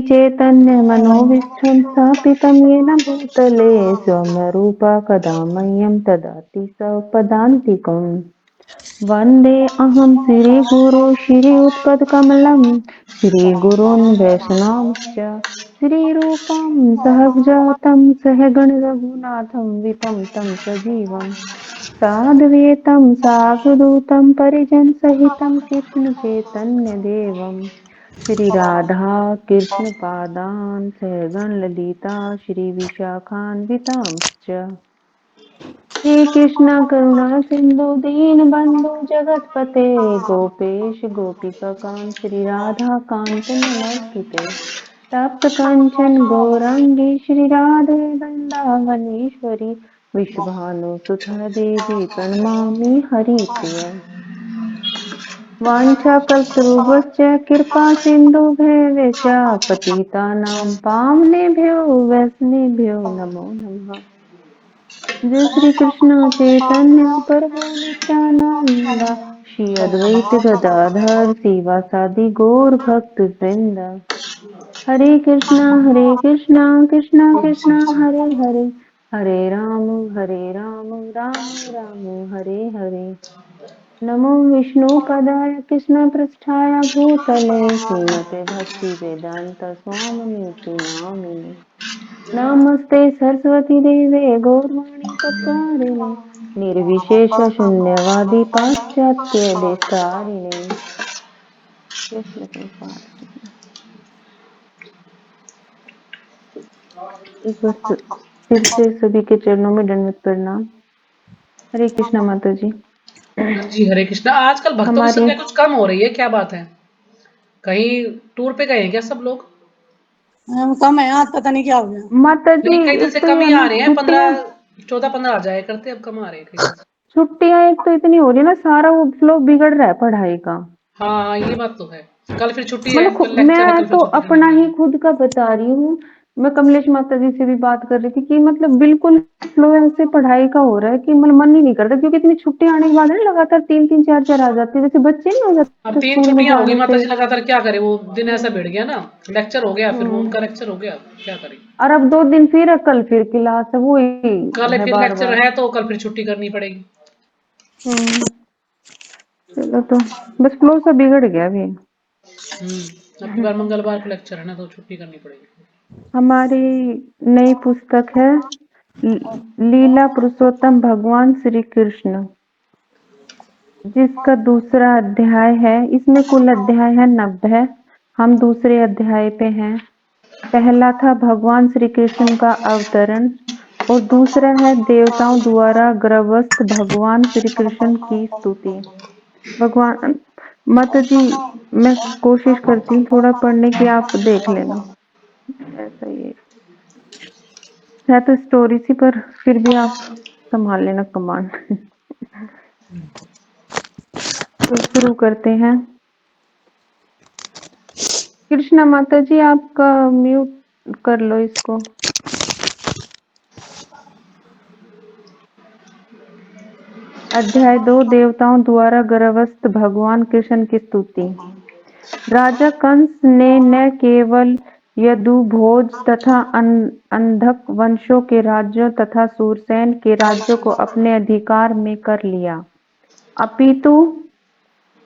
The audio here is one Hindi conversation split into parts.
चैतन्य मनोविष्ठं स्थापितं येन भूतले स्वयंरूपा कदा मह्यं ददाति स्वपदान्तिकम्। वन्दे अहं श्रीगुरो श्रीयुतपदकमलं श्रीगुरून् वैष्णवश्च श्रीरूपं सहजातं सहगण रघुनाथं वितं तं सजीवम् साद्वैतं सावधूतं परिजनसहितं कृष्ण चैतन्य देवम् श्री राधा कृष्ण पादान् सहगण ललिता श्री विशाखान्वितांश्च हे कृष्ण करुणा सिंधु दीन बंधु जगतपते गोपेश गोपिकाकांत श्री राधा कांत नमोस्तुते तप्त कंचन गौरांगी श्री राधे वृंदावनेश्वरी विश्वभानुसुता देवी प्रणमामि हरिप्रिय वाञ्छाकल्पतरुभ्यश्च कृपा सिन्धुभ्यश्च पतितानां पावनेभ्यो वैष्णवेभ्यो नमो नमः। जय श्री कृष्ण चैतन्य प्रभु नित्यानंद श्री अद्वैत गदाधर शिवासादि गौर भक्त वृंद हरे कृष्णा कृष्णा कृष्णा हरे हरे हरे राम राम राम हरे हरे नमो विष्णुपदाय कृष्णपृष्ठाय भूतले श्रीमते भक्तिवेदांत स्वामिनीति नामिने नमस्ते सरस्वती देवे गौरवाणी प्रचारिणे निर्विशेष शून्यवादी पाश्चात्य देशतारिणे कृष्ण कृपा। एक बार फिर से सभी के चरणों में दंडवत प्रणाम। हरे कृष्णा माता जी। हाँ जी, हरे कृष्णा। आजकल भक्तों की हमारी संख्या कुछ कम हो रही है, क्या बात है? कहीं टूर पे गए हैं क्या सब लोग? कम है, आज पता नहीं क्या हो गया। माता जी नहीं, कई दिन एक से तो कम ये ही है आ ना रहे हैं, छुट्टियां 14-15 आ जाया करते, अब कम आ रहे हैं कई दिन से। छुट्टियां एक तो इतनी हो रही है ना, सारा वो फ्लो बिगड़ रहा है पढ़ाई का। हाँ, ये बात तो है। कल फिर छुट्टी है, मतलब कल लेक्चर है, मैं कल फिर तो छुट्टी करनी अपना ही पड़ेगी। खुद का बता रही हूँ। मैं कमलेश माता जी से भी बात कर रही थी कि मतलब बिल्कुल फ्लो ऐसे पढ़ाई का हो रहा है कि मतलब मन ही नहीं करता, क्योंकि इतनी छुट्टी आने के बाद है ना लगातार 3-3 4-4 आ जाती है, जैसे बच्चे नहीं हो अब जाते 3 स्कूल में छुट्टियां होगी जाने माता से। जी लगातार, क्या करे? वो दिन ऐसा भिड़ गया ना, लेक्चर हो गया, फिर वो हम्म। उनका लेक्चर हो गया, क्या करें? और अब 2 दिन फिर है, कल फिर क्लास है, वो ही कल है फिर बार लेक्चर बार। है तो कल फिर छुट्टी करनी पड़ेगी। हम्म। चलो तो बस फ्लो सा बिगड़ गया अभी। अब की बार मंगलवार को लेक्चर है ना, तो छुट्टी करनी पड़ेगी। हमारी नई पुस्तक है लीला पुरुषोत्तम भगवान श्री कृष्ण, जिसका दूसरा अध्याय है। इसमें कुल अध्याय है 90। हम दूसरे अध्याय पे हैं। पहला था भगवान श्री कृष्ण का अवतरण और दूसरा है देवताओं द्वारा गर्भस्थ भगवान श्री कृष्ण की स्तुति। भगवान माता जी, मैं कोशिश करती हूँ थोड़ा पढ़ने की, आप देख लेना ऐसा ही है तो स्टोरी सी, पर फिर भी आप संभाल लेना कमांड। तो शुरू करते हैं। कृष्णा माता जी, आपका म्यूट कर लो इसको। अध्याय 2 देवताओं द्वारा गर्भस्थ भगवान कृष्ण की स्तुति। राजा कंस ने न केवल यदुभोज तथा अंधक वंशों के राज्यों तथा सूरसेन के राज्यों को अपने अधिकार में कर लिया, अपितु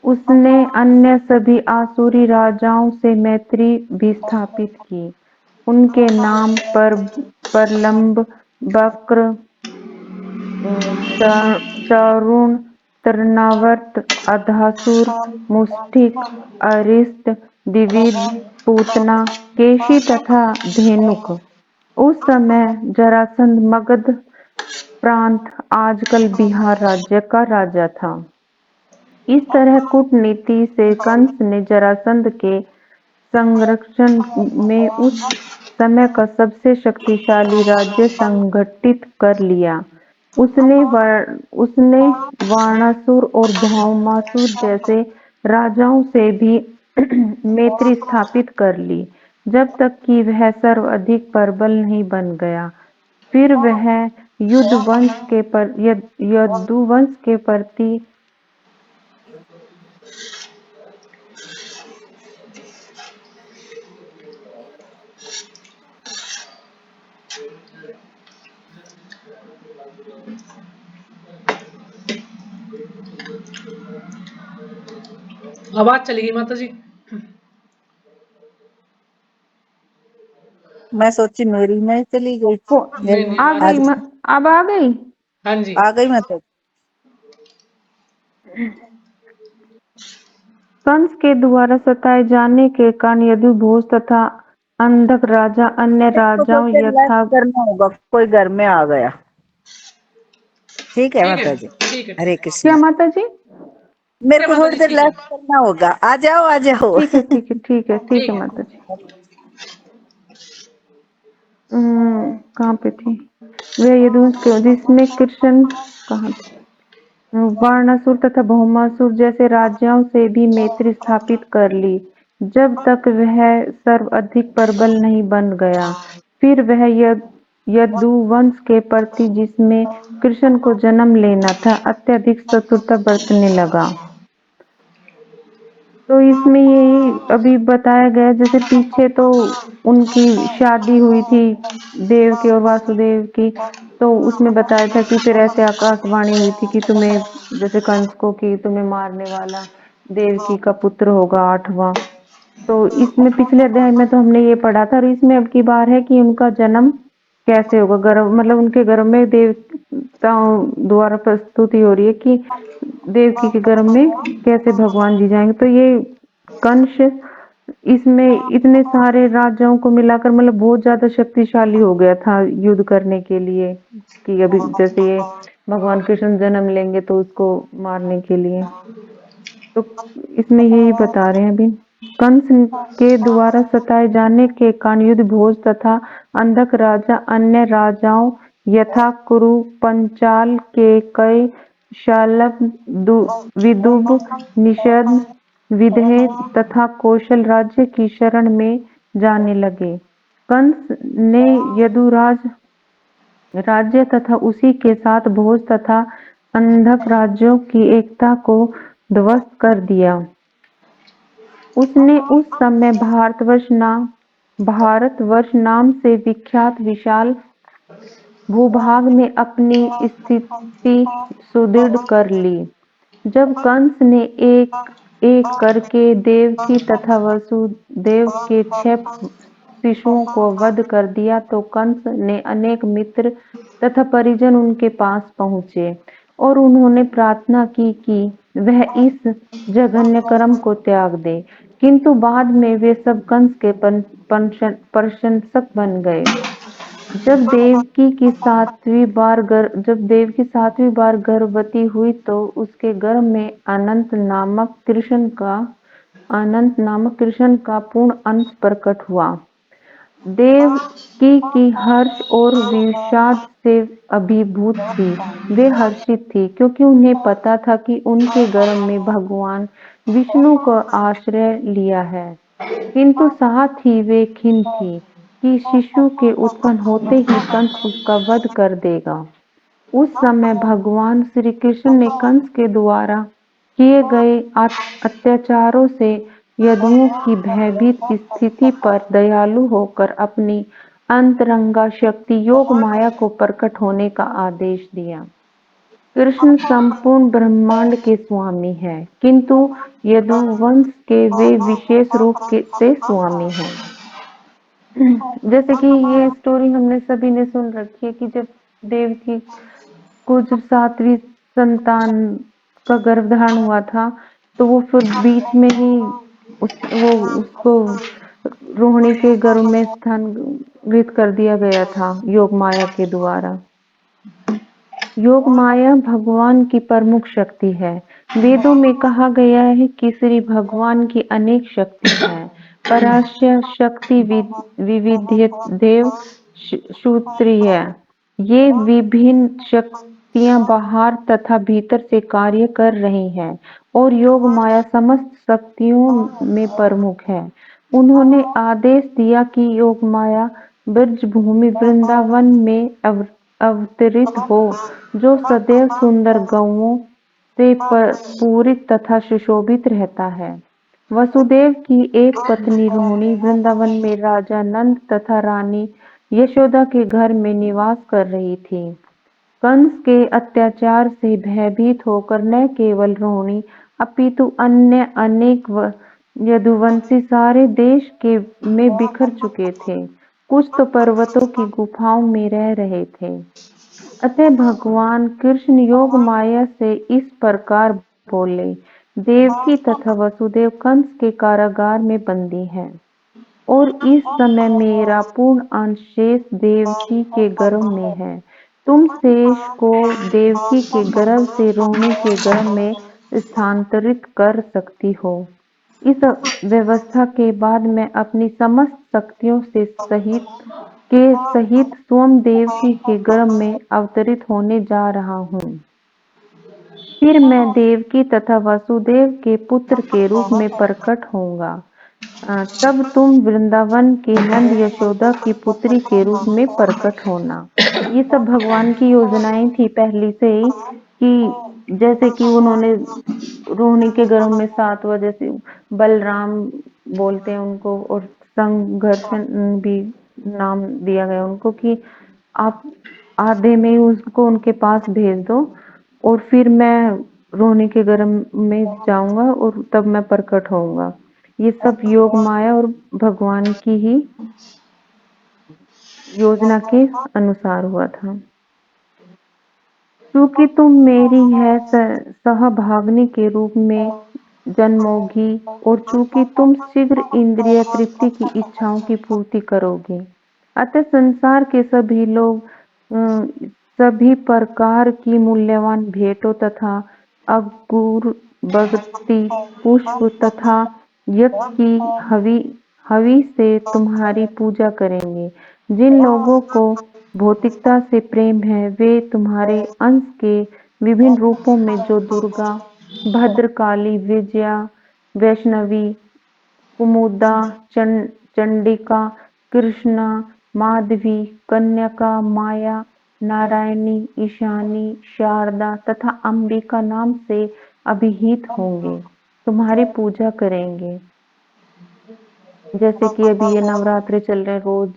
उसने अन्य सभी आसुरी राजाओं से मैत्री भी स्थापित की। उनके नाम प्रलंब, वक्र, चारुण, तृणावर्त, अधासुर, मुष्टिक, अरिष्ट, द्विविद, पूतना, केशी तथा धेनुक। उस समय जरासंध मगध प्रांत, आजकल बिहार राज्य का राजा था। इस तरह कूटनीति से कंस ने जरासंध के संरक्षण में उस समय का सबसे शक्तिशाली राज्य संगठित कर लिया। उसने वाणासुर और भौमासुर जैसे राजाओं से भी मैत्री स्थापित कर ली, जब तक कि वह सर्वाधिक प्रबल नहीं बन गया। फिर वह यदुवंश के प्रति आवाज चली गई माता जी। मैं सोची मेरी नहीं चली गई। नहीं नहीं, आ आवाज गई अब आ गई। हाँ जी। आ गई मैं तो। कंस के द्वारा सताए जाने के कारण यदुभोज तथा अंधक राजा अन्य इसको राजाओं थोड़ी देर लेफ्ट यथा करना होगा, कोई घर में आ गया। ठीक है ठीक है माता जी। ठीक है हरे ठीक क्या कृष्णा। माता जी? मेरे है को माता थोड़ी जी, देर ठीक है लेफ्ट करना होगा। आ जाओ आ जाओ। ठीक है ठीक है ठीक है ठीक है ठीक है। माता जी। कहाँ पे थी? वह यदुवंश के जिसमें कृष्ण कहाँ थे? वारणासुर तथा भौमासुर जैसे राज्यों से भी मैत्री स्थापित कर ली, जब तक वह सर्वाधिक प्रबल नहीं बन गया। फिर वह यदुवंश के प्रति जिसमें कृष्ण को जन्म लेना था अत्यधिक शत्रुता बरतने लगा। तो इसमें यही अभी बताया गया, जैसे पीछे तो उनकी शादी हुई थी देव की और वासुदेव की, तो उसमें बताया था कि फिर ऐसे आकाशवाणी हुई थी कि तुम्हें, जैसे कंस को, कि तुम्हें मारने वाला देवकी का पुत्र होगा 8वां। तो इसमें पिछले अध्याय में तो हमने ये पढ़ा था, और इसमें अब की बार है कि उनका जन्म कैसे होगा। गर्भ मतलब उनके गर्भ में देवताओं द्वारा प्रस्तुति हो रही है कि देवकी के गर्भ में कैसे भगवान जी जाएंगे। तो ये कंस इसमें इतने सारे राजाओं को मिलाकर मतलब बहुत ज्यादा शक्तिशाली हो गया था युद्ध करने के लिए, कि अभी जैसे ये भगवान कृष्ण जन्म लेंगे तो उसको मारने के लिए। तो इसमें यही बता रहे हैं अभी, कंस के द्वारा सताए जाने के कारण युद्धभोज तथा अंधक राजा अन्य राजाओं यथा कुरु, पंचाल, केकय, शाल्ब, विदुब, निषद, विदेह तथा कौशल राज्य की शरण में जाने लगे। कंस ने यदुराज राज्य तथा उसी के साथ भोज तथा अंधक राज्यों की एकता को ध्वस्त कर दिया। उसने उस समय भारतवर्ष नाम से विख्यात विशाल भूभाग में अपनी स्थिति सुदृढ़ कर ली। जब कंस ने एक एक करके देवकी तथा वसुदेव के 6 शिशुओं को वध कर दिया, तो कंस ने अनेक मित्र तथा परिजन उनके पास पहुंचे और उन्होंने प्रार्थना की कि वह इस जघन्य कर्म को त्याग दे, किंतु बाद में वे सब कंस के प्रशंसक बन गए। जब देवकी 7वीं बार गर्भवती हुई तो उसके गर्भ में अनंत नामक कृष्ण का पूर्ण अंश प्रकट हुआ। देवकी की हर्ष और विषाद से अभिभूत थी। वे हर्षित थी क्योंकि उन्हें पता था कि उनके गर्भ में भगवान विष्णु का आश्रय लिया है, किंतु साथ ही वे खिन्न थी कि शिशु के उत्पन्न होते ही कंस उसका वध कर देगा। उस समय भगवान श्री कृष्ण ने कंस के द्वारा किए गए अत्याचारों से यदुओं की भयभीत स्थिति पर दयालु होकर अपनी अंतरंगा शक्ति योग माया को प्रकट होने का आदेश दिया। कृष्ण संपूर्ण ब्रह्मांड के स्वामी हैं, किंतु यदुवंश के वे विशेष रूप से स्वामी हैं। जैसे कि ये स्टोरी हमने सभी ने सुन रखी है कि जब देवकी को जब 7वीं संतान का गर्भधारण हुआ था, तो वो फिर बीच में ही उसको रोहिणी के गर्भ में स्थानांतरित कर दिया गया था योग माया के द्वारा। योग माया भगवान की प्रमुख शक्ति है। वेदों में कहा गया है कि श्री भगवान की अनेक शक्ति हैं। पराशर शक्ति, विविधदेव, श्रुत्रिय, ये विभिन्न शक्तियां बाहर तथा भीतर से कार्य कर रही हैं और योग माया समस्त शक्तियों में प्रमुख है। उन्होंने आदेश दिया कि योग माया ब्रजभूमि वृंदावन में अवतरित हो, जो सदैव सुंदर गौओं से पूरित तथा सुशोभित रहता है। वसुदेव की एक पत्नी रोहिणी वृंदावन में राजा नंद तथा रानी यशोदा के घर में निवास कर रही थी। कंस के अत्याचार से भयभीत होकर न केवल रोहिणी अपितु अन्य अनेक यदुवंशी सारे देश में बिखर चुके थे। कुछ तो पर्वतों की गुफाओं में रह रहे थे। अतः भगवान कृष्ण योग माया से इस प्रकार बोले, देवकी तथा वसुदेव कंस के कारागार में बंदी हैं और इस समय मेरा पूर्ण अंश शेष देवकी के गर्भ में है। तुम शेष को देवकी के गर्भ से रोहिणी के गर्भ में स्थानांतरित कर सकती हो। इस व्यवस्था के बाद मैं अपनी समस्त शक्तियों से सहित स्वयं देवकी के गर्भ में अवतरित होने जा रहा हूँ। फिर मैं देवकी तथा वसुदेव के पुत्र के रूप में प्रकट होऊंगा। तब तुम वृंदावन के नंद यशोदा की पुत्री के रूप में प्रकट होना। ये सब भगवान की योजनाएं थी पहले से ही, कि जैसे कि उन्होंने रोहिणी के गर्भ में 7 वजह से बलराम बोलते हैं उनको, और संघर्षण भी नाम दिया गया उनको, कि आप आधे में ही उसको उनके पास भेज दो और फिर मैं रोहिणी के गर्भ में जाऊंगा और तब मैं प्रकट होऊंगा। ये सब योग माया और भगवान की ही योजना के अनुसार हुआ था। चूंकि तुम मेरी है सहभागिनी के रूप में जन्मोगी और चूंकि तुम शीघ्र इंद्रिय तृप्ति की इच्छाओं की पूर्ति करोगे, अतः संसार के सभी लोग सभी प्रकार की मूल्यवान भेंटों तथा अगरबत्ती पुष्प तथा यज्ञ की हवि से तुम्हारी पूजा करेंगे। जिन लोगों को भौतिकता से प्रेम है वे तुम्हारे अंश के विभिन्न रूपों में, जो दुर्गा, भद्रकाली, विजया, वैष्णवी, कुमुदा, चंडिका, कृष्णा, माधवी, कन्यका, माया, नारायणी, ईशानी, शारदा तथा अंबिका नाम से अभिहित होंगे, तुम्हारी पूजा करेंगे। जैसे कि अभी ये नवरात्रे चल रहे हैं, रोज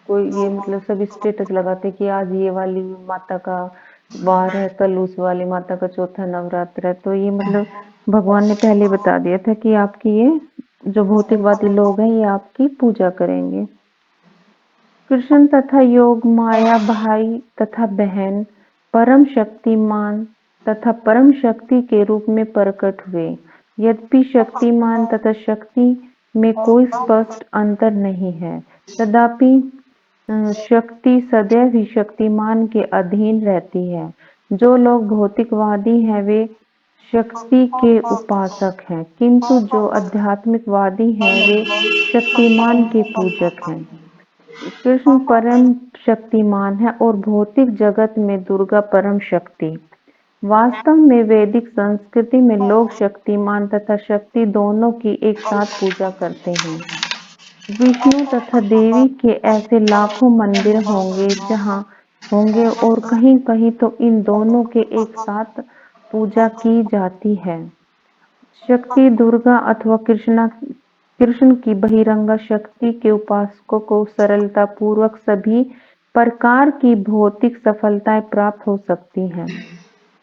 कोई ये मतलब सब स्टेटस लगाते कि आज ये वाली माता का वार है, कल उस वाली माता का चौथा नवरात्र है। तो ये मतलब भगवान ने पहले बता दिया था कि आपकी ये जो भौतिकवादी लोग हैं ये आपकी पूजा करेंगे। कृष्ण तथा योग माया भाई तथा बहन, परम शक्तिमान तथा परम शक्ति के रूप में प्रकट हुए। यद्यपि शक्तिमान तथा शक्ति में कोई स्पष्ट अंतर नहीं है, तथापि शक्ति सदैव ही शक्तिमान के अधीन रहती है। जो लोग भौतिकवादी हैं वे शक्ति के उपासक हैं, किंतु जो आध्यात्मिकवादी हैं वे शक्तिमान के पूजक हैं। कृष्ण परम शक्तिमान है और भौतिक जगत में दुर्गा परम शक्ति। वास्तव में वैदिक संस्कृति में लोग शक्तिमान तथा शक्ति दोनों की एक साथ पूजा करते हैं। विष्णु तथा देवी के ऐसे लाखों मंदिर होंगे और कहीं कहीं तो इन दोनों के एक साथ पूजा की जाती है। शक्ति दुर्गा अथवा कृष्ण की बहिरंगा शक्ति के उपासकों को सरलता पूर्वक सभी प्रकार की भौतिक सफलताएं प्राप्त हो सकती हैं,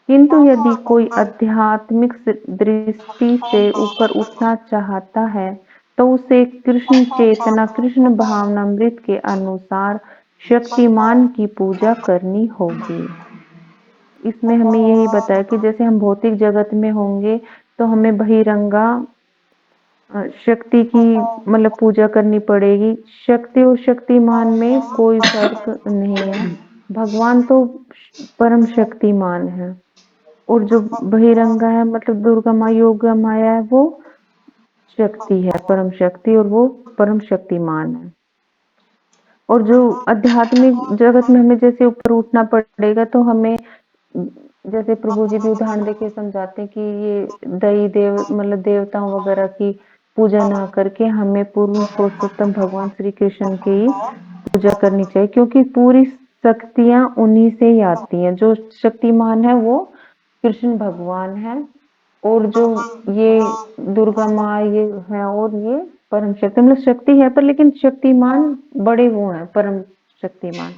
किंतु यदि कोई आध्यात्मिक दृष्टि से ऊपर उठना चाहता है तो उसे कृष्ण चेतना, कृष्ण भावनामृत के अनुसार शक्तिमान की पूजा करनी होगी। इसमें हमें यही बताया कि जैसे हम भौतिक जगत में होंगे तो हमें बहिरंगा शक्ति की मतलब पूजा करनी पड़ेगी। शक्ति और शक्तिमान में कोई फर्क नहीं है, भगवान तो परम शक्तिमान है और जो बहिरंगा है मतलब दुर्गा माँ, योगा माया है, वो शक्ति है, परम शक्ति, और वो परम शक्तिमान है। और जो आध्यात्मिक जगत में हमें जैसे ऊपर उठना पड़ेगा तो हमें जैसे प्रभु जी भी उदाहरण देके समझाते हैं कि ये दई देव मतलब देवताओं वगैरह की पूजा ना करके हमें पूर्ण पुरुषोत्तम भगवान श्री कृष्ण की पूजा करनी चाहिए, क्योंकि पूरी शक्तियां उन्हीं से ही आती हैं। जो शक्तिमान है वो कृष्ण भगवान है और जो ये दुर्गा माँ ये है और ये परम शक्ति, मतलब शक्ति है पर लेकिन शक्तिमान बड़े वो हैं, परम शक्तिमान।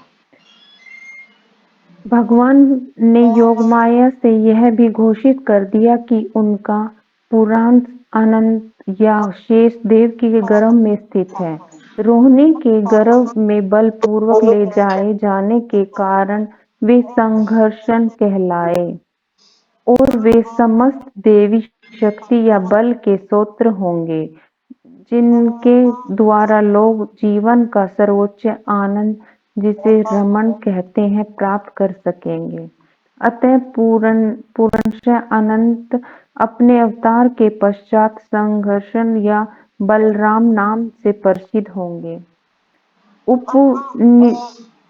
भगवान ने योग माया से यह भी घोषित कर दिया कि उनका पुराण अनंत या शेष देव के गर्भ में स्थित है। रोहिणी के गर्भ में बलपूर्वक ले जाए जाने के कारण वे संघर्षण कहलाए और वे समस्त देवी शक्ति या बल के स्रोत होंगे जिनके द्वारा लोग जीवन का सर्वोच्च आनंद, जिसे रमण कहते हैं, प्राप्त कर सकेंगे। अतः पूर्णशः अनंत अपने अवतार के पश्चात संघर्षण या बलराम नाम से प्रसिद्ध होंगे।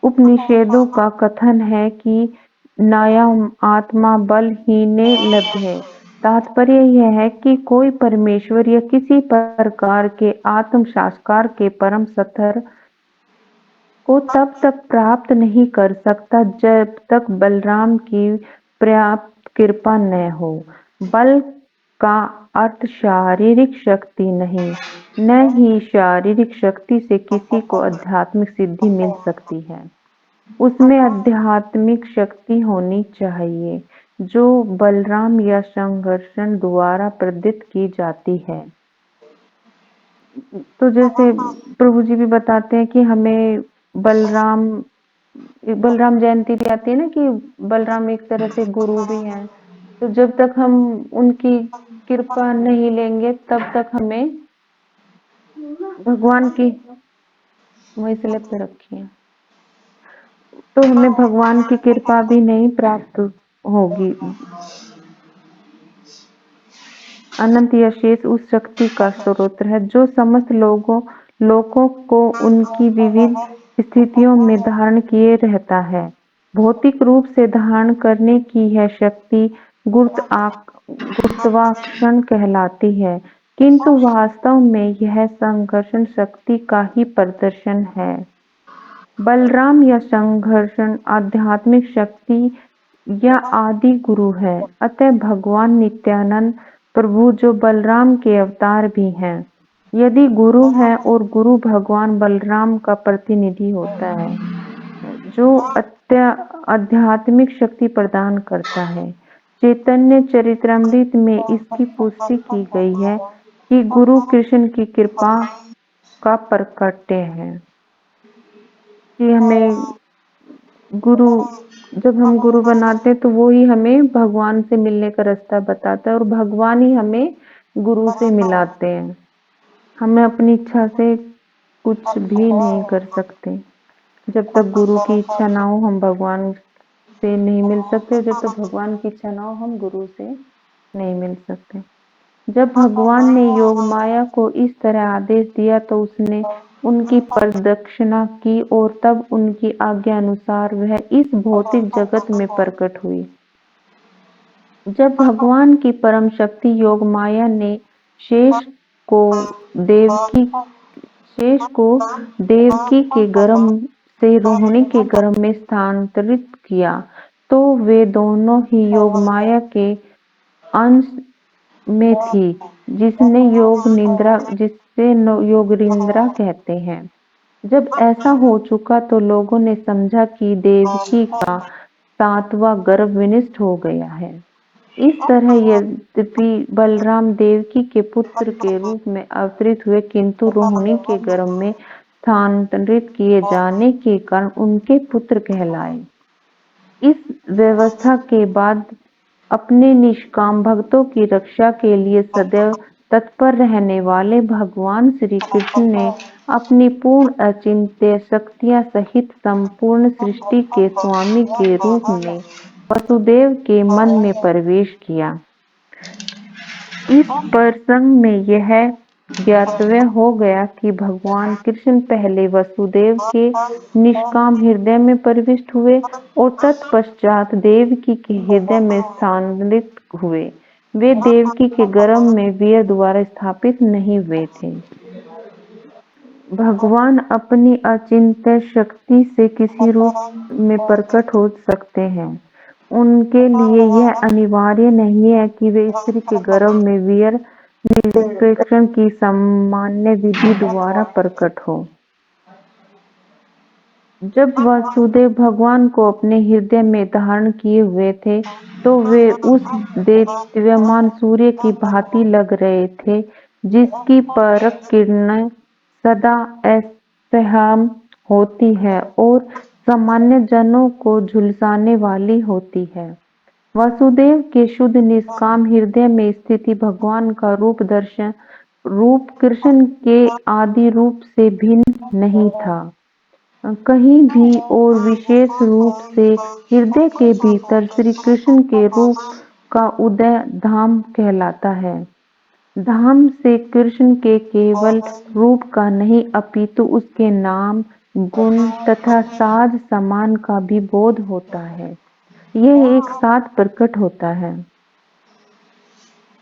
उपनिषदों का कथन है कि नायम आत्मा बलहीने लभ्य है। तात्पर्य यह है कि कोई परमेश्वर या किसी प्रकार के आत्म साक्षात्कार के परम स्तर को तब तक प्राप्त नहीं कर सकता जब तक बलराम की पर्याप्त कृपा न हो। बल का अर्थ शारीरिक शक्ति नहीं, न ही शारीरिक शक्ति से किसी को आध्यात्मिक सिद्धि मिल सकती है। उसमें आध्यात्मिक शक्ति होनी चाहिए जो बलराम या संघर्षण द्वारा प्रदत्त की जाती है। तो जैसे प्रभु जी भी बताते हैं कि हमें बलराम जयंती भी आती है ना, कि बलराम एक तरह से गुरु भी हैं। तो जब तक हम उनकी कृपा नहीं लेंगे तब तक हमें भगवान की, वही स्लैब पे रखी है, तो हमें भगवान की कृपा भी नहीं प्राप्त होगी। अनंत या शेष उस शक्ति का स्रोत है जो समस्त लोगों को उनकी विविध स्थितियों में धारण किए रहता है। भौतिक रूप से धारण करने की यह शक्ति गुरुत्वाकर्षण कहलाती है, किंतु वास्तव में यह संघर्षण शक्ति का ही प्रदर्शन है। बलराम या संघर्षण आध्यात्मिक शक्ति या आदि गुरु है। अतः भगवान नित्यानंद प्रभु जो बलराम के अवतार भी हैं, यदि गुरु है और गुरु भगवान बलराम का प्रतिनिधि होता है जो आध्यात्मिक शक्ति प्रदान करता है। चैतन्य चरितमृत में इसकी पुष्टि की गई है कि गुरु कृष्ण की कृपा का प्रकट्य है, कि हमें गुरु, जब हम गुरु बनाते हैं तो वो ही हमें भगवान से मिलने का रास्ता बताता है और भगवान ही हमें गुरु से मिलाते हैं। हमें अपनी इच्छा से कुछ भी नहीं कर सकते। जब तक गुरु की इच्छा ना हो हम भगवान से नहीं मिल सकते, जब तक भगवान की इच्छा ना हो हम गुरु से नहीं मिल सकते। जब भगवान ने योग माया को इस तरह आदेश दिया तो उसने उनकी प्रदक्षिणा की और तब उनकी आज्ञा अनुसार वह इस भौतिक जगत में प्रकट हुई। जब भगवान की परम शक्ति योग माया ने शेष को देवकी के गर्भ से रोहिणी के गर्भ में स्थानांतरित किया तो वे दोनों ही योग माया के अंश में थी, जिसे योग निद्रा कहते हैं। जब ऐसा हो चुका तो लोगों ने समझा कि देवकी का 7वां गर्भ विनष्ट हो गया है। इस तरह यद्यपि बलराम देवकी के पुत्र के रूप में अवतरित हुए, किंतु रोहिणी के गर्भ में स्थानांतरित किए जाने के कारण उनके पुत्र कहलाए। इस व्यवस्था के बाद अपने निष्काम भक्तों की रक्षा के लिए सदैव तत्पर रहने वाले भगवान श्री कृष्ण ने अपनी पूर्ण अचिंत्य शक्तियां सहित संपूर्ण सृष्टि के स्वामी के रूप में वसुदेव के मन में प्रवेश किया। इस प्रसंग में यह ज्ञातव्य हो गया कि भगवान कृष्ण पहले वसुदेव के निष्काम हृदय में प्रविष्ट हुए और तत्पश्चात देवकी के हृदय में स्थानांतरित हुए। वे देवकी के गर्भ में वीर द्वारा स्थापित नहीं हुए थे। भगवान अपनी अचिंत्य शक्ति से किसी रूप में प्रकट हो सकते हैं। उनके लिए यह अनिवार्य नहीं है कि वे स्त्री के गर्भ में वीर्य निषेचन की सामान्य विधि द्वारा प्रकट हो। जब वासुदेव भगवान को अपने हृदय में धारण किए हुए थे तो वे उस देदीप्यमान सूर्य की भांति लग रहे थे जिसकी परक किरणें सदा असह्य होती है और सामान्य जनों को झुलसाने वाली होती है। वासुदेव के शुद्ध निष्काम हृदय में स्थित भगवान का रूप कृष्ण के आदि रूप से भिन्न नहीं था। कहीं भी और विशेष रूप से हृदय के भीतर श्री कृष्ण के रूप का उदय धाम कहलाता है। धाम से कृष्ण के केवल रूप का नहीं अपितु उसके नाम, गुण तथा साज समान का भी बोध होता है। यह एक साथ प्रकट होता है।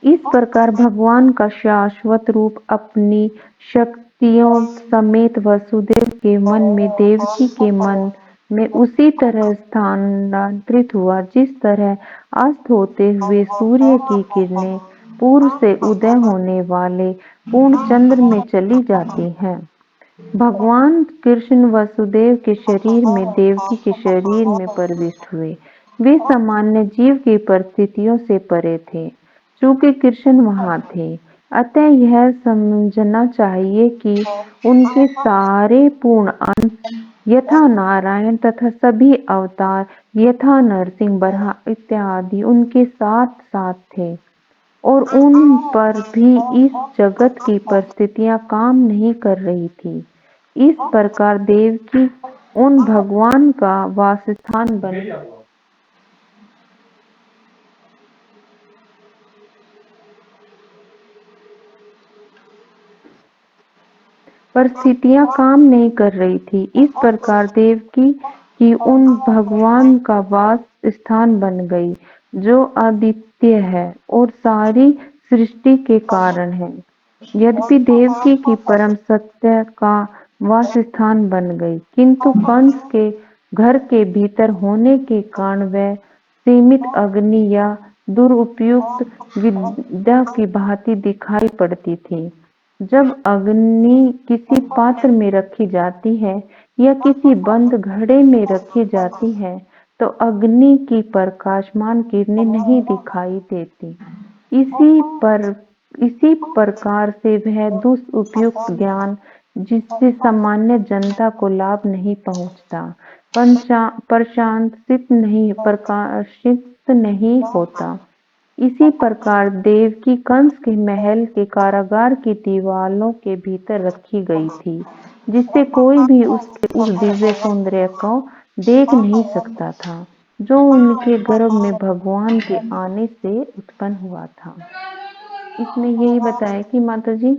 इस प्रकार भगवान का शाश्वत रूप अपनी शक्तियों समेत वसुदेव के मन में देवकी के मन में उसी तरह स्थानांतरित हुआ जिस तरह अस्त होते हुए सूर्य की किरणें पूर्व से उदय होने वाले पूर्ण चंद्र में चली जाती हैं। भगवान कृष्ण वसुदेव के शरीर में देवकी के शरीर में प्रविष्ट हुए। वे सामान्य जीव की परिस्थितियों से परे थे चूंकि कृष्ण वहां थे। अतः यह समझना चाहिए कि उनके सारे पूर्ण अंश यथा नारायण तथा सभी अवतार यथा नरसिंह बराह इत्यादि उनके साथ साथ थे और उन पर भी इस जगत की परिस्थितियां काम नहीं कर रही थी। इस प्रकार देवकी उन भगवान का वासस्थान बन परिस्थितियां काम नहीं कर रही थी। इस प्रकार देवकी की उन भगवान का वास स्थान बन गई जो अद्वितीय है और सारी सृष्टि के कारण है। यद्यपि देवकी की परम सत्य का वास स्थान बन गई किंतु कंस के घर के भीतर होने के कारण वह सीमित अग्नि या दुरुपयुक्त विद्या की भांति दिखाई पड़ती थी। जब अग्नि किसी पात्र में रखी जाती है या किसी बंद घड़े में रखी जाती है तो अग्नि की प्रकाशमान किरणें नहीं दिखाई देती। इसी प्रकार से वह दुष्पयुक्त ज्ञान जिससे सामान्य जनता को लाभ नहीं पहुंचता प्रकाशित नहीं होता। इसी प्रकार देवकी कंस के महल के कारागार की दीवारों के भीतर रखी गई थी जिससे कोई भी उसके उस दिव्य सौंदर्य को देख नहीं सकता था जो उनके गर्भ में भगवान के आने से उत्पन्न हुआ था। इसमें यही बताया कि माता जी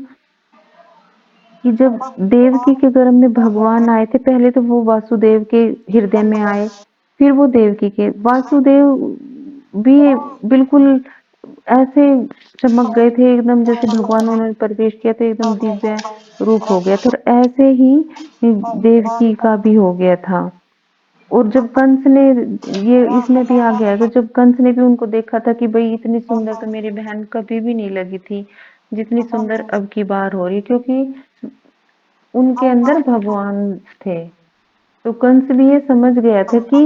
कि जब देवकी के गर्भ में भगवान आए थे पहले तो वो वासुदेव के हृदय में आए फिर वो देवकी के वासुदेव भी बिल्कुल ऐसे चमक गए थे एकदम जैसे भगवान उन्होंने प्रवेश किया तो एकदम दिव्य रूप हो गया था और ऐसे ही देवकी का भी हो गया था। और जब कंस ने ये इसमें भी आ गया तो जब कंस ने भी उनको देखा था कि भाई इतनी सुंदर तो मेरी बहन कभी भी नहीं लगी थी जितनी सुंदर अब की बार हो रही क्योंकि उनके अंदर भगवान थे। तो कंस भी ये समझ गया था कि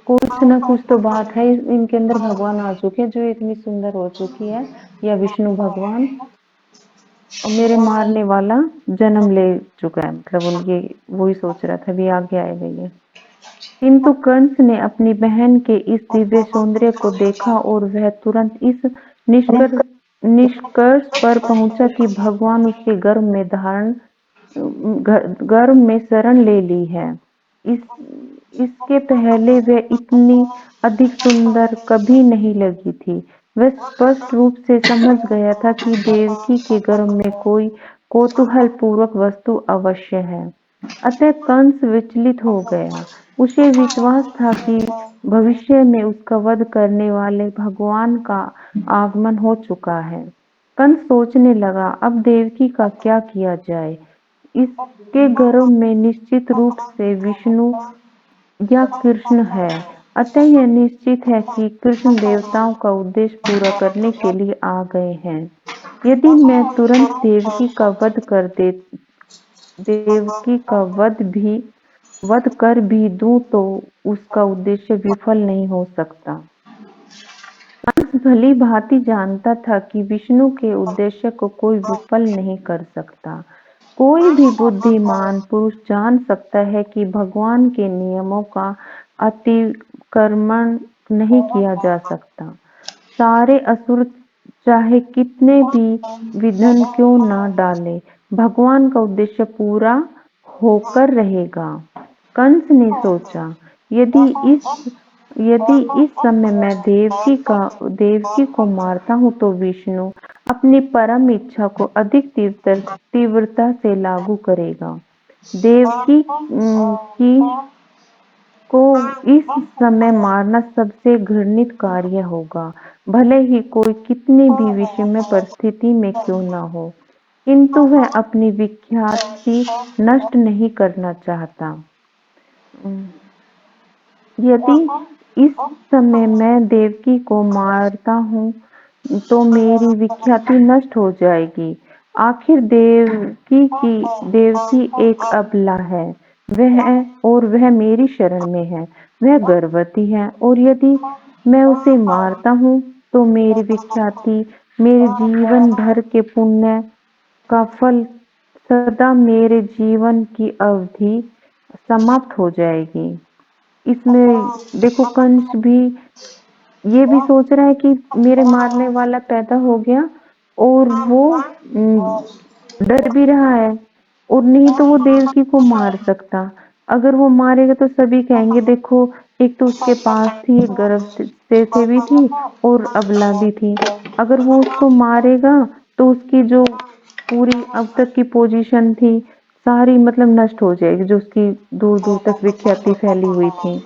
कुछ ना कुछ तो बात है इनके अंदर भगवान आ चुके हैं जो इतनी सुंदर हो चुकी है या विष्णु भगवान और मेरे मारने वाला जन्म ले चुका है मतलब उनके वही सोच रहा था भी आगे आएगा ये। किंतु कंस ने अपनी बहन के इस दिव्य सौंदर्य को देखा और वह तुरंत इस निष्कर्ष पर पहुंचा कि भगवान उसके गर्भ में शरण ले ली है। इसके पहले वह इतनी अधिक सुंदर कभी नहीं लगी थी। वह स्पष्ट रूप से समझ गया था कि देवकी के गर्भ में कोई कौतूहल पूर्वक वस्तु अवश्य है। अतः कंस विचलित हो गया। उसे विश्वास था कि भविष्य में उसका वध करने वाले भगवान का आगमन हो चुका है। कंस सोचने लगा अब देवकी का क्या किया जाए। इसके गर्भ में निश्चित रूप से विष्णु या कृष्ण है अतः यह निश्चित है कि कृष्ण देवताओं का उद्देश्य पूरा करने के लिए आ गए हैं। यदि मैं तुरंत देवकी का वध कर भी दूं तो उसका उद्देश्य विफल नहीं हो सकता। कंस भली भांति जानता था कि विष्णु के उद्देश्य को कोई विफल नहीं कर सकता। कोई भी बुद्धिमान पुरुष जान सकता है कि भगवान के नियमों का अतिक्रमण नहीं किया जा सकता। सारे असुर चाहे कितने भी विघ्न क्यों न डालें, भगवान का उद्देश्य पूरा होकर रहेगा। कंस ने सोचा, यदि इस समय मैं देवकी को मारता हूँ तो विष्णु अपनी परम इच्छा को अधिक तीव्रता से लागू करेगा। देवकी को इस समय मारना सबसे घृणित कार्य होगा, भले ही कोई कितनी भी विषम परिस्थिति में क्यों न हो, किंतु वह अपनी विख्याति नष्ट नहीं करना चाहता। यदि इस समय मैं देवकी को मारता हूँ तो मेरी विख्याति नष्ट हो जाएगी। आखिर देवकी एक अबला है, वह मेरी शरण में है, वह गर्भवती है, और यदि मैं उसे मारता हूँ तो मेरी विख्याति, मेरे जीवन भर के पुण्य का फल सदा मेरे जीवन की अवधि समाप्त हो जाएगी। इसमें देखो, कंस भी ये भी सोच रहा है कि मेरे मारने वाला पैदा हो गया, और वो डर भी रहा है, और नहीं तो वो देवकी को मार सकता। अगर वो मारेगा तो सभी कहेंगे, देखो, एक तो उसके पास थी, एक गर्भ से भी थी और अबला भी थी। अगर वो उसको मारेगा तो उसकी जो पूरी अब तक की पोजीशन थी सारी मतलब नष्ट हो जाएगी, जो उसकी दूर दूर तक विख्याति फैली हुई थी।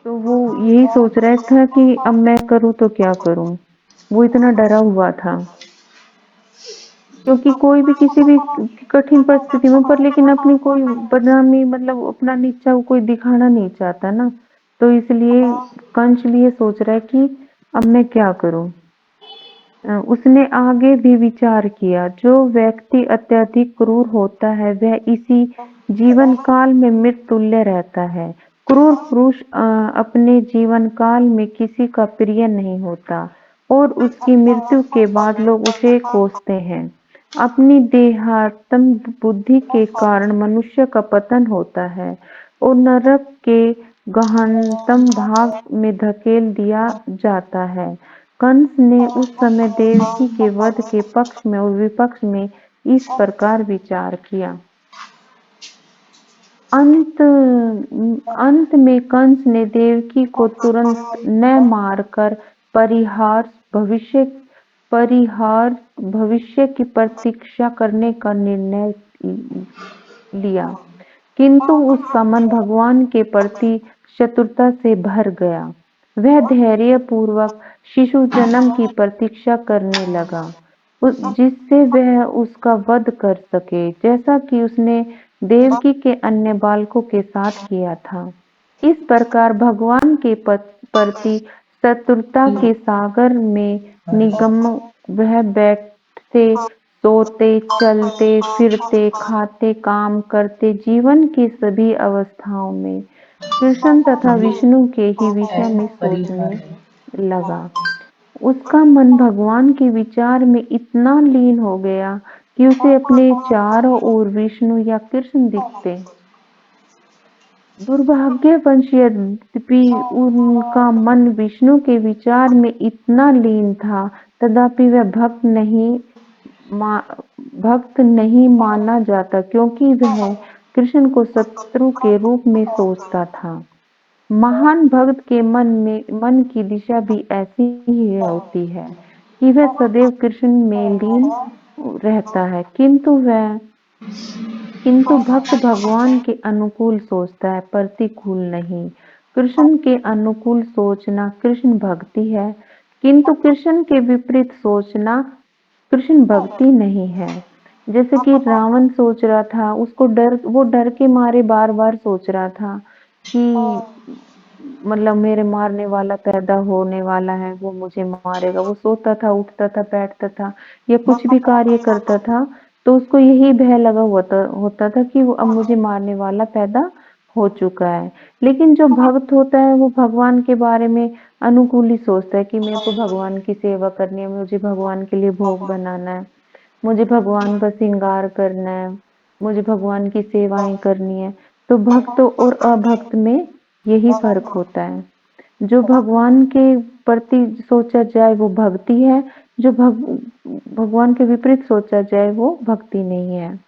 तो वो यही सोच रहा था कि अब मैं करूँ तो क्या करूँ। वो इतना डरा हुआ था, क्योंकि कोई भी किसी भी कठिन परिस्थिति में, पर लेकिन अपनी कोई बदनामी मतलब अपना नीचा कोई दिखाना नहीं चाहता ना। तो इसलिए कंस भी ये सोच रहा है कि अब मैं क्या करूँ। उसने आगे भी विचार किया, जो व्यक्ति अत्यधिक क्रूर होता है वह इसी जीवन काल में मृत तुल्य रहता है। क्रूर पुरुष अपने जीवन काल में किसी का प्रिय नहीं होता, और उसकी मृत्यु के बाद लोग उसे कोसते हैं। अपनी देहात्म बुद्धि के कारण मनुष्य का पतन होता है और नरक के गहनतम भाग में धकेल दिया जाता है। कंस ने उस समय देवकी के वध के पक्ष में और विपक्ष में इस प्रकार विचार किया। अंत में कंस ने देवकी को तुरंत न मारकर परिहार भविष्य की प्रतीक्षा करने का निर्णय लिया, किंतु उसका मन भगवान के प्रति चतुरता से भर गया। वह धैर्य पूर्वक शिशु जन्म की प्रतीक्षा करने लगा, जिससे वह उसका वध कर सके, जैसा कि उसने देवकी के अन्य बालकों के साथ किया था। इस प्रकार भगवान के प्रति चतुरता के सागर में निगम वह बैठते, सोते, चलते फिरते, खाते, काम करते, जीवन की सभी अवस्थाओं में कृष्ण तथा विष्णु के ही विषय में सोचने लगा। उसका मन भगवान के विचार में इतना लीन हो गया कि उसे अपने चारों ओर विष्णु या कृष्ण दिखते। दुर्भाग्यवश यद्यपि उनका मन विष्णु के विचार में इतना लीन था, तथापि वह भक्त नहीं माना जाता, क्योंकि वह कृष्ण को शत्रु के रूप में सोचता था। महान भक्त के मन की दिशा भी ऐसी ही होती है कि वह सदैव कृष्ण में लीन रहता है, किंतु भक्त भगवान के अनुकूल सोचता है, प्रतिकूल नहीं। कृष्ण के अनुकूल सोचना कृष्ण भक्ति है, किंतु कृष्ण के विपरीत सोचना कृष्ण भक्ति नहीं है। जैसे कि रावण सोच रहा था, वो डर के मारे बार बार सोच रहा था कि मतलब मेरे मारने वाला पैदा होने वाला है, वो मुझे मारेगा। वो सोता था, उठता था, बैठता था या कुछ भी कार्य करता था तो उसको यही भय लगा होता था कि वो अब मुझे मारने वाला पैदा हो चुका है। लेकिन जो भक्त होता है वो भगवान के बारे में अनुकूल ही सोचता है कि मेरे को भगवान की सेवा करनी है, मुझे भगवान के लिए भोग बनाना है, मुझे भगवान का श्रृंगार करना है, मुझे भगवान की सेवाएं करनी है। तो भक्त और अभक्त में यही फर्क होता है। जो भगवान के प्रति सोचा जाए वो भक्ति है, जो भगवान के विपरीत सोचा जाए वो भक्ति नहीं है।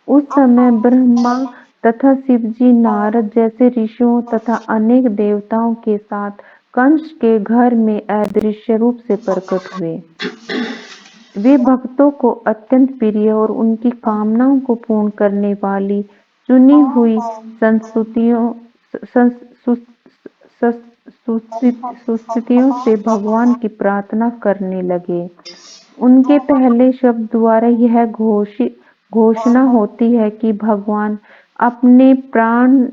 उस समय ब्रह्मा तथा शिवजी, नारद जैसे ऋषियों तथा अनेक देवताओं के साथ कंस के घर में अदृश्य रूप से प्रकट हुए। वे भक्तों को अत्यंत प्रिय और उनकी कामनाओं को पूर्ण करने वाली चुनी हुई सुस्थितियों से भगवान की प्रार्थना करने लगे। उनके पहले शब्द द्वारा यह घोषणा होती है कि भगवान अपने प्रण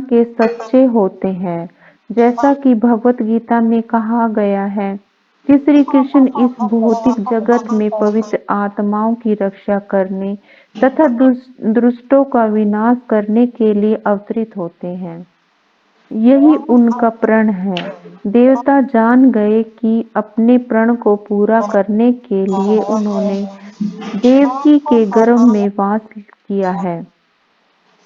के सच्चे होते हैं। जैसा कि भगवत गीता में कहा गया है कि श्री कृष्ण इस भौतिक जगत में पवित्र आत्माओं की रक्षा करने तथा दुष्टों का विनाश करने के लिए अवतरित होते हैं। यही उनका प्रण है। देवता जान गए कि अपने प्रण को पूरा करने के लिए उन्होंने देवकी के गर्भ में वास किया है।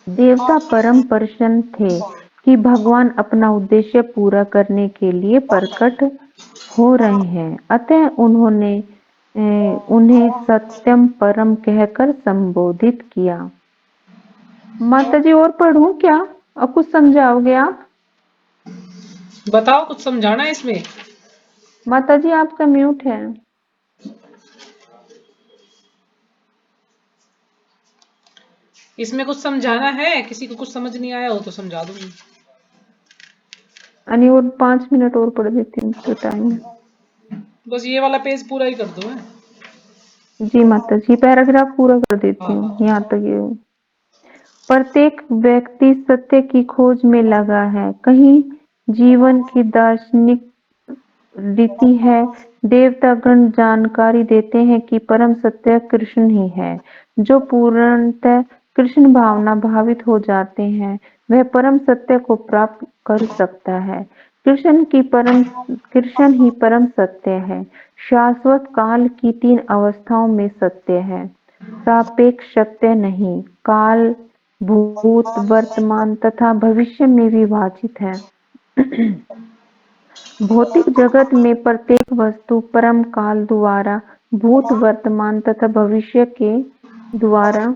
देवता परम प्रसन्न थे कि भगवान अपना उद्देश्य पूरा करने के लिए प्रकट हो रहे हैं, अतः उन्होंने उन्हें सत्यम परम कहकर संबोधित किया। माताजी और पढ़ूं क्या? अब कुछ समझाओगे आप? बताओ, कुछ समझाना है इसमें? माताजी आपका म्यूट है। इसमें कुछ समझाना है? किसी को कुछ समझ नहीं आया हो तो समझा दूंगी। अनि और 5 मिनट और पढ़ देती हूँ तो टाइम है। बस ये वाला पेज पूरा ही कर दो है। जी माताजी, पैराग्राफ पूरा कर देती हाँ हूँ हाँ। यहाँ तक। ये प्रत्येक व्यक्ति सत्य की खोज में लगा है। कहीं जीवन की दार्शनिक रीति है। देवतागण जानकारी देते हैं कि परम सत्य कृष्ण ही है। जो पूर्णतः कृष्ण भावना भावित हो जाते हैं वह परम सत्य को प्राप्त कर सकता है। कृष्ण ही परम सत्य है। शाश्वत काल की 3 अवस्थाओं में सत्य है, सापेक्ष सत्य नहीं। काल भूत, वर्तमान तथा भविष्य में विभाजित है। भौतिक जगत में प्रत्येक वस्तु परम काल द्वारा, भूत, वर्तमान तथा भविष्य के द्वारा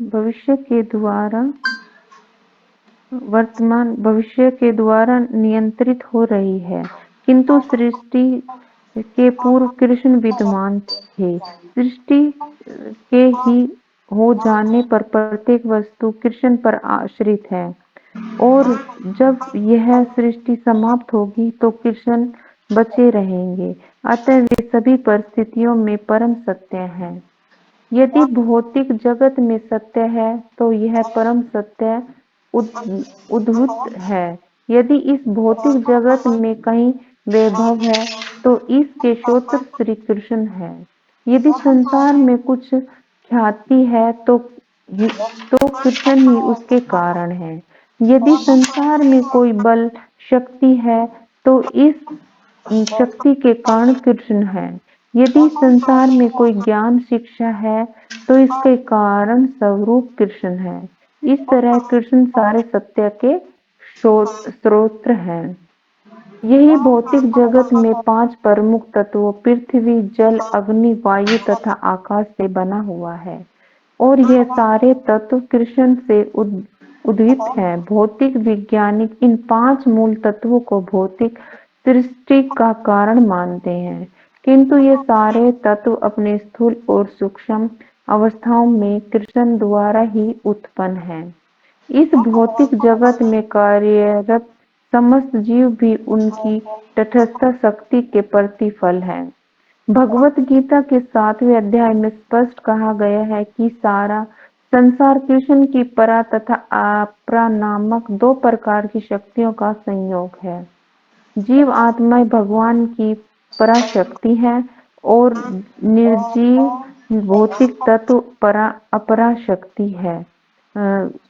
भविष्य के द्वारा नियंत्रित हो रही है। किंतु सृष्टि के पूर्व कृष्ण विद्यमान थे। सृष्टि के ही हो जाने पर प्रत्येक वस्तु कृष्ण पर आश्रित है और जब यह सृष्टि समाप्त होगी तो कृष्ण बचे रहेंगे। अतः वे सभी परिस्थितियों में परम सत्य हैं। यदि भौतिक जगत में सत्य है तो यह परम सत्य उद्भूत है। यदि इस भौतिक जगत में कहीं वैभव है तो इसके स्रोत श्री कृष्ण है। यदि संसार में कुछ ख्याति है तो कृष्ण ही उसके कारण है। यदि संसार में कोई बल शक्ति है तो इस शक्ति के कारण कृष्ण है। यदि संसार में कोई ज्ञान शिक्षा है तो इसके कारण स्वरूप कृष्ण है। इस तरह कृष्ण सारे सत्य के स्रोत हैं। यही भौतिक जगत में 5 प्रमुख तत्वों पृथ्वी, जल, अग्नि, वायु तथा आकाश से बना हुआ है और यह सारे तत्व कृष्ण से उद्भूत हैं। भौतिक वैज्ञानिक इन 5 मूल तत्वों को भौतिक सृष्टि का कारण मानते हैं, किंतु ये सारे तत्व अपने स्थूल और सूक्ष्म अवस्थाओं में कृष्ण द्वारा ही उत्पन्न हैं। इस भौतिक जगत में कार्यरत समस्त जीव भी उनकी तटस्थ शक्ति के प्रतिफल हैं। भगवत गीता के 7वें अध्याय में स्पष्ट कहा गया है कि सारा संसार कृष्ण की परा तथा अपरा नामक दो प्रकार की शक्तियों का संयोग है। जीव आत्मा भगवान की पराशक्ति है और निर्जीव भौतिक तत्व अपरा शक्ति है।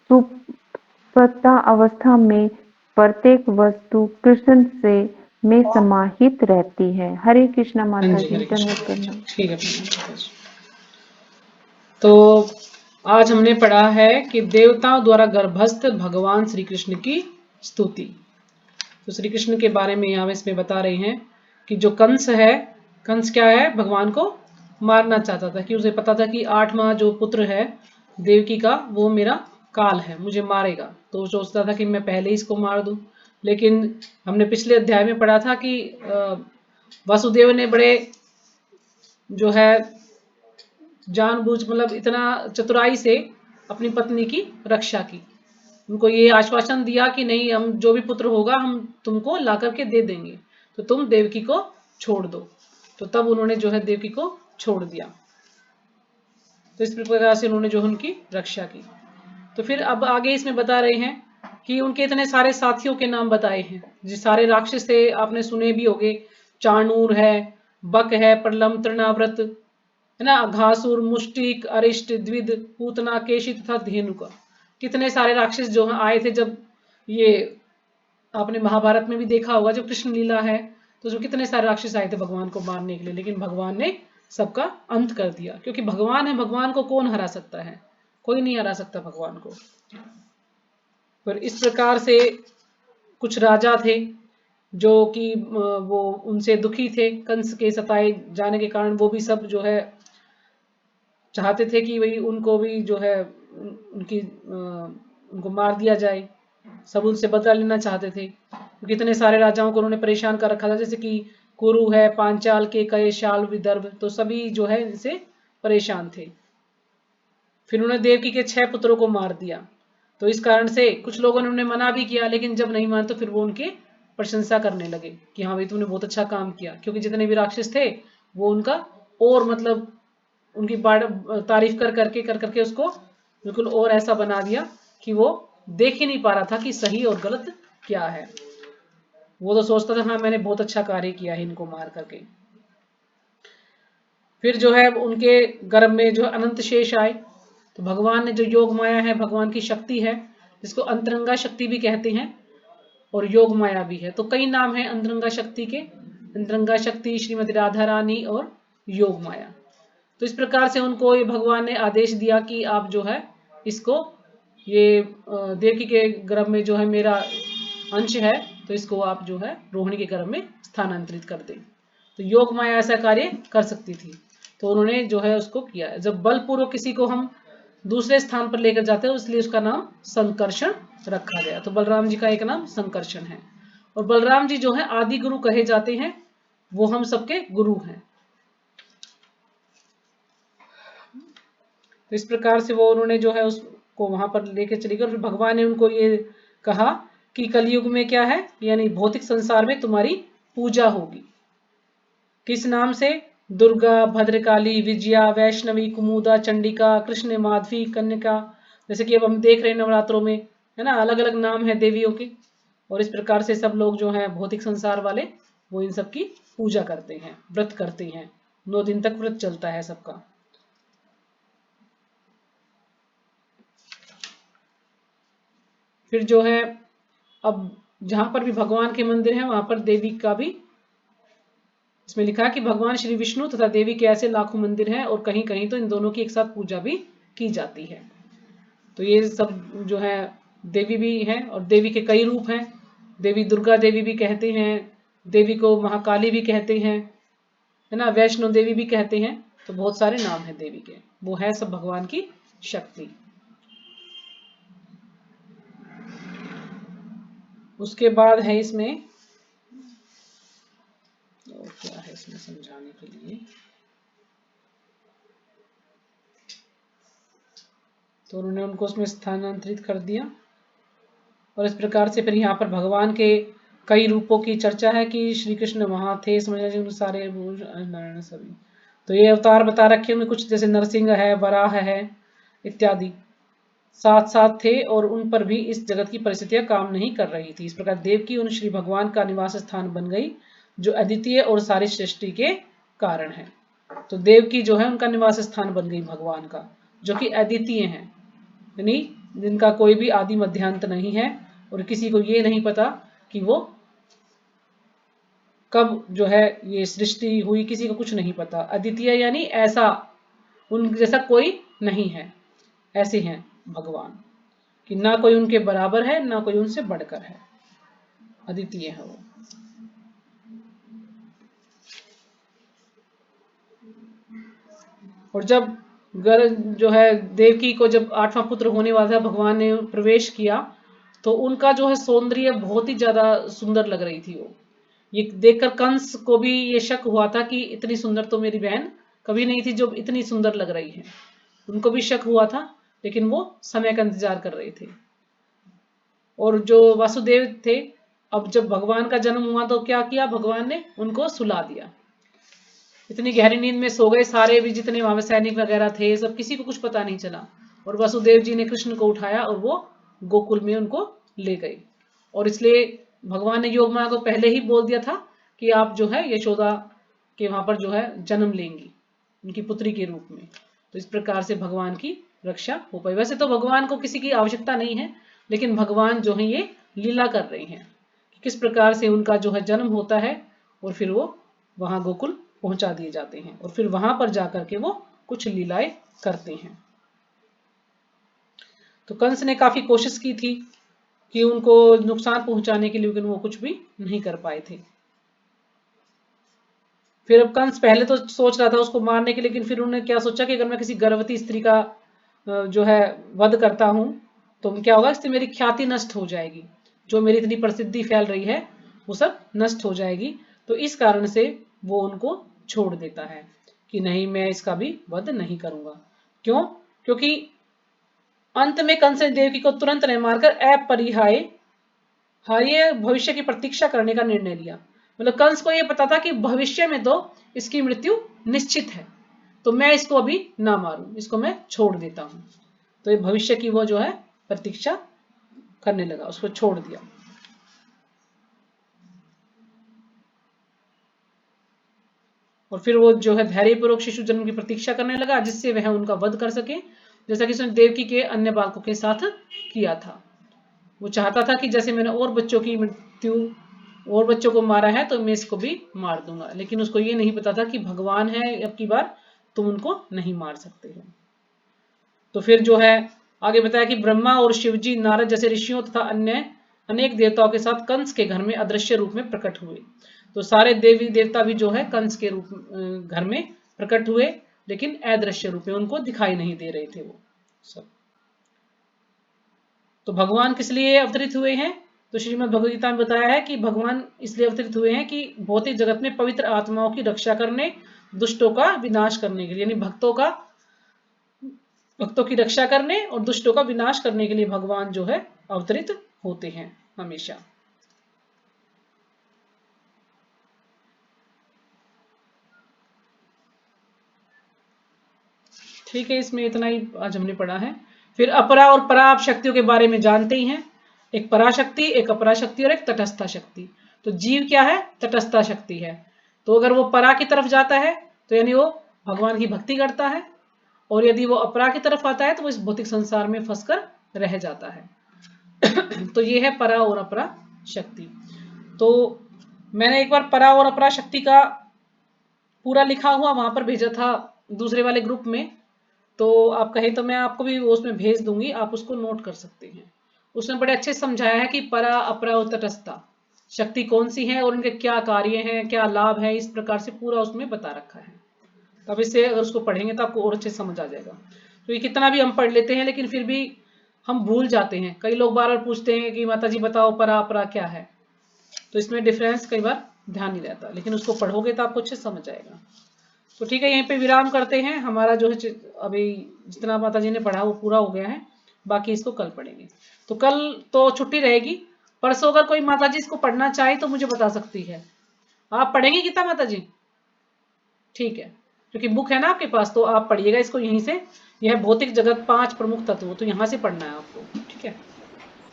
सुप्ता अवस्था में प्रत्येक वस्तु कृष्ण से में समाहित रहती है। हरे कृष्णा हाँ माता जी, जी, हरे इंटरनेट कृष्ण। करना। ठीक है माता जी। तो आज हमने पढ़ा है कि देवताओं द्वारा गर्भस्थ भगवान श्री कृष्ण की स्तुति। तो श्री कृष्ण के बारे में यहाँ इसमें बता रहे हैं कि जो कंस है, कंस क्या है, भगवान को मारना चाहता था, कि उसे पता था कि 8वां जो पुत्र है देवकी का वो मेरा काल है, मुझे मारेगा। तो वो सोचता था कि मैं पहले ही इसको मार दूं। लेकिन हमने पिछले अध्याय में पढ़ा था कि वासुदेव ने बड़े जो है जानबूझ मतलब इतना चतुराई से अपनी पत्नी की रक्षा की। उनको ये आश्वासन दिया कि नहीं, हम जो भी पुत्र होगा हम तुमको ला करके दे देंगे, तो तुम देवकी को छोड़ दो। तो तब उन्होंने जो है देवकी को छोड़ दिया। तो इस प्रकार से उन्होंने जो उनकी रक्षा की। तो फिर अब आगे इसमें बता रहे हैं कि उनके इतने सारे साथियों के नाम बताए हैं। जिस सारे राक्षस थे आपने सुने भी होंगे, चाणूर है, बक है, प्रलम, तृणाव्रत है ना, घासुर, मुष्टिक, अरिष्ट, द्विद, पूतना, केशी तथा धेनुका। कितने सारे राक्षस जो आए थे। जब ये आपने महाभारत में भी देखा होगा, जब कृष्ण लीला है तो जो कितने सारे राक्षस आए थे भगवान को मारने के लिए, लेकिन भगवान ने सबका अंत कर दिया। क्योंकि भगवान है, भगवान को कौन हरा सकता है, कोई नहीं हरा सकता भगवान को। पर इस प्रकार से कुछ राजा थे जो कि वो उनसे दुखी थे, कंस के सताए जाने के कारण। वो भी सब जो है चाहते थे कि वही उनको भी जो है उनको मार दिया जाए। सब उनसे बदला लेना चाहते थे, क्योंकि इतने सारे राजाओं को उन्होंने परेशान कर रखा था। जैसे कि कुरु है, पांचाल, केकय, शाल, विदर्भ, तो सभी जो है इनसे परेशान थे। फिर उन्होंने देवकी के 6 पुत्रों को मार दिया। तो इस कारण से कुछ लोगों ने उन्हें मना भी किया, लेकिन जब नहीं माने तो फिर वो उनके प्रशंसा करने लगे कि हाँ भाई तुमने बहुत अच्छा काम किया। क्योंकि जितने भी राक्षस थे वो उनका और मतलब उनकी तारीफ कर करके उसको बिल्कुल और ऐसा बना दिया कि वो देख ही नहीं पा रहा था कि सही और गलत क्या है। वो तो सोचता था हाँ मैंने बहुत अच्छा कार्य किया है इनको मार करके। फिर जो है उनके गर्भ में जो अनंत शेष आए। तो भगवान ने जो योग माया है, भगवान की शक्ति है, जिसको अंतरंगा शक्ति भी कहते हैं और योग माया भी है। तो कई नाम है अंतरंगा शक्ति के, अंतरंगा शक्ति, श्रीमती राधा रानी और योग माया। तो इस प्रकार से उनको ये भगवान ने आदेश दिया कि आप जो है इसको ये देवकी के गर्भ में जो है मेरा अंश है, तो इसको आप जो है रोहिणी के गर्भ में स्थानांतरित कर दें। तो योग माया ऐसा कार्य कर सकती थी, तो उन्होंने जो है उसको किया। जब बलपूर्वक किसी को हम दूसरे स्थान पर लेकर जाते हैं इसलिए उसका नाम संकर्षण रखा गया। तो बलराम जी का एक नाम संकर्षण है। और बलराम जी जो है आदि गुरु कहे जाते हैं, वो हम सबके गुरु हैं। तो इस प्रकार से वो उन्होंने जो है उसको वहां पर लेके चली गई। फिर भगवान ने उनको ये कहा कि कलयुग में क्या है, यानी भौतिक संसार में तुम्हारी पूजा होगी। किस नाम से? दुर्गा, भद्रकाली, विजया, वैष्णवी, कुमुदा, चंडिका, कृष्ण, माधवी, कन्यका। जैसे कि अब हम देख रहे हैं नवरात्रों में, है ना, अलग अलग नाम है देवियों के। और इस प्रकार से सब लोग जो हैं भौतिक संसार वाले वो इन सब की पूजा करते हैं, व्रत करते हैं। 9 दिन तक व्रत चलता है सबका। फिर जो है अब जहां पर भी भगवान के मंदिर हैं वहां पर देवी का भी इसमें लिखा है कि भगवान श्री विष्णु तथा देवी के ऐसे लाखों मंदिर हैं और कहीं कहीं तो इन दोनों की एक साथ पूजा भी की जाती है। तो ये सब जो है देवी भी हैं और देवी के कई रूप हैं। देवी दुर्गा देवी भी कहते हैं, देवी को महाकाली भी कहते हैं, है ना, वैष्णो देवी भी कहते हैं। तो बहुत सारे नाम हैं देवी के, वो है सब भगवान की शक्ति। उसके बाद है इसमें और क्या है इसमें समझाने के लिए, तो उन्होंने उनको उसमें स्थानांतरित कर दिया। और इस प्रकार से फिर यहाँ पर भगवान के कई रूपों की चर्चा है कि श्री कृष्ण वहां थे, समझ सारे सभी। तो ये अवतार बता रखे हैं कुछ, जैसे नरसिंह है, वराह है इत्यादि। साथ साथ थे और उन पर भी इस जगत की परिस्थितियां काम नहीं कर रही थी। इस प्रकार देवकी उन श्री भगवान का निवास स्थान बन गई जो अद्वितीय और सारी सृष्टि के कारण है। तो देवकी जो है उनका निवास स्थान बन गई भगवान का, जो कि अद्वितीय है, यानी जिनका कोई भी आदि मध्यांत नहीं है और किसी को ये नहीं पता कि वो कब जो है ये सृष्टि हुई, किसी को कुछ नहीं पता। अद्वितीय यानी ऐसा, उन जैसा कोई नहीं है, ऐसे हैं भगवान कि ना कोई उनके बराबर है ना कोई उनसे बढ़कर है, अद्वितीय है वो। और जब जो है देवकी को जब 8वां पुत्र होने वाला था, भगवान ने प्रवेश किया तो उनका जो है सौंदर्य बहुत ही ज्यादा सुंदर लग रही थी वो। ये देखकर कंस को भी ये शक हुआ था कि इतनी सुंदर तो मेरी बहन कभी नहीं थी जो इतनी सुंदर लग रही है। उनको भी शक हुआ था, लेकिन वो समय का इंतजार कर रहे थे। और जो वासुदेव थे, अब जब भगवान का जन्म हुआ तो क्या किया, भगवान ने उनको सुला दिया। इतनी गहरी नींद में सो गए सारे भी, जितने वहां सैनिक वगैरह थे सब, किसी को कुछ पता नहीं चला। और वसुदेव जी ने कृष्ण को उठाया और वो गोकुल में उनको ले गए। और इसलिए भगवान ने योग माया को पहले ही बोल दिया था कि आप जो है यशोदा के वहां पर जो है जन्म लेंगी उनकी पुत्री के रूप में। तो इस प्रकार से भगवान की रक्षा हो पाई। वैसे तो भगवान को किसी की आवश्यकता नहीं है, लेकिन भगवान जो है ये लीला कर रहे हैं कि किस प्रकार से उनका जो है जन्म होता है और फिर वो वहां गोकुल पहुंचा दिए जाते हैं और फिर वहां पर जाकर के वो कुछ लीलाएं करते हैं। तो कंस ने काफी कोशिश की थी कि उनको नुकसान पहुंचाने के लिए, लेकिन वो कुछ भी नहीं कर पाए थे। फिर अब कंस पहले तो सोच रहा था उसको मारने के, लेकिन फिर उन्होंने क्या सोचा कि अगर मैं किसी गर्भवती स्त्री का जो है वध करता हूं तो क्या होगा, इससे मेरी ख्याति नष्ट हो जाएगी, जो मेरी इतनी प्रसिद्धि फैल रही है वो सब नष्ट हो जाएगी। तो इस कारण से वो उनको छोड़ देता है कि नहीं, मैं इसका भी वध नहीं करूंगा। क्यों? क्योंकि अंत में कंस ने देवकी को तुरंत नहीं मारकर अपरिहार्य भविष्य की प्रतीक्षा करने का निर्णय लिया। मतलब कंस को यह पता था कि भविष्य में तो इसकी मृत्यु निश्चित है, तो मैं इसको अभी ना मारूं, इसको मैं छोड़ देता हूं। तो ये भविष्य की वो जो है प्रतीक्षा करने लगा, उसको छोड़ दिया। और फिर वो जो है धैर्यपूर्वक शिशु जन्म की प्रतीक्षा करने लगा, जिससे वह उनका वध कर सके, जैसा कि उसने देवकी के अन्य बालकों के साथ किया था। वो चाहता था कि जैसे मैंने और बच्चों की मृत्यु, और बच्चों को मारा है, तो मैं इसको भी मार दूंगा। लेकिन उसको ये नहीं पता था कि भगवान है, अब की बार तुम उनको नहीं मार सकते हो। तो फिर जो है आगे बताया कि ब्रह्मा और शिवजी, नारद जैसे ऋषियों तथा अन्य अनेक देवताओं के साथ कंस के घर में अदृश्य रूप में प्रकट हुए। तो सारे देवी देवता भी जो है कंस के रूप घर में प्रकट हुए, लेकिन अदृश्य रूप में, उनको दिखाई नहीं दे रहे थे वो सब। तो भगवान किस लिए अवतरित हुए हैं? तो श्रीमद् भगवद गीता में बताया है कि भगवान इसलिए अवतरित हुए हैं कि भौतिक जगत में पवित्र आत्माओं की रक्षा करने, दुष्टों का विनाश करने के लिए, यानी भक्तों की रक्षा करने और दुष्टों का विनाश करने के लिए भगवान जो है अवतरित होते हैं हमेशा। ठीक है, इसमें इतना ही आज हमने पढ़ा है। फिर अपरा और परा आप शक्तियों के बारे में जानते ही हैं। एक पराशक्ति, एक अपराशक्ति और एक तटस्था शक्ति। तो जीव क्या है? तटस्था शक्ति है। तो अगर वो परा की तरफ जाता है तो यानी वो भगवान की भक्ति करता है, और यदि वो अपरा की तरफ आता है तो वो इस भौतिक संसार में फंसकर रह जाता है। तो ये है परा और अपरा शक्ति। तो मैंने एक बार परा और अपरा शक्ति का पूरा लिखा हुआ वहां पर भेजा था दूसरे वाले ग्रुप में, तो आप कहें तो मैं आपको भी उसमें भेज दूंगी, आप उसको नोट कर सकते हैं। उसने बड़े अच्छे से समझाया है कि परा, अपरा और तटस्था शक्ति कौन सी है और उनके क्या कार्य हैं, क्या लाभ है, इस प्रकार से पूरा उसमें बता रखा है। अब इससे अगर उसको पढ़ेंगे तो आपको और अच्छे समझ आ जाएगा। तो ये कितना भी हम पढ़ लेते हैं, लेकिन फिर भी हम भूल जाते हैं। कई लोग बार बार पूछते हैं कि माता जी बताओ परा अपरा क्या है, तो इसमें डिफरेंस कई बार ध्यान नहीं रहता, लेकिन उसको पढ़ोगे तो आपको अच्छे समझ आएगा। तो ठीक है, यहीं पे विराम करते हैं। हमारा जो है अभी जितना माता जी ने पढ़ा वो पूरा हो गया है, बाकी इसको कल पढ़ेंगे। तो कल तो छुट्टी रहेगी, परसों अगर कोई माता जी इसको पढ़ना चाहे तो मुझे बता सकती है। आप पढ़ेंगी गीता माता जी? ठीक है, क्योंकि बुक है ना आपके पास, तो आप पढ़िएगा इसको यहीं से। यह भौतिक जगत 5 प्रमुख तत्व, तो यहाँ से पढ़ना है आपको, ठीक है।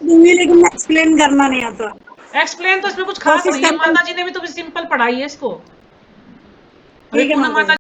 लेकिन एक्सप्लेन करना नहीं आता। एक्सप्लेन तो इसमें कुछ खास कोशिश नहीं है, करता हूँ। माता जी ने भी तो सिंपल पढ़ाई है इसको। अभी ठीक है पूनम माता जी। माता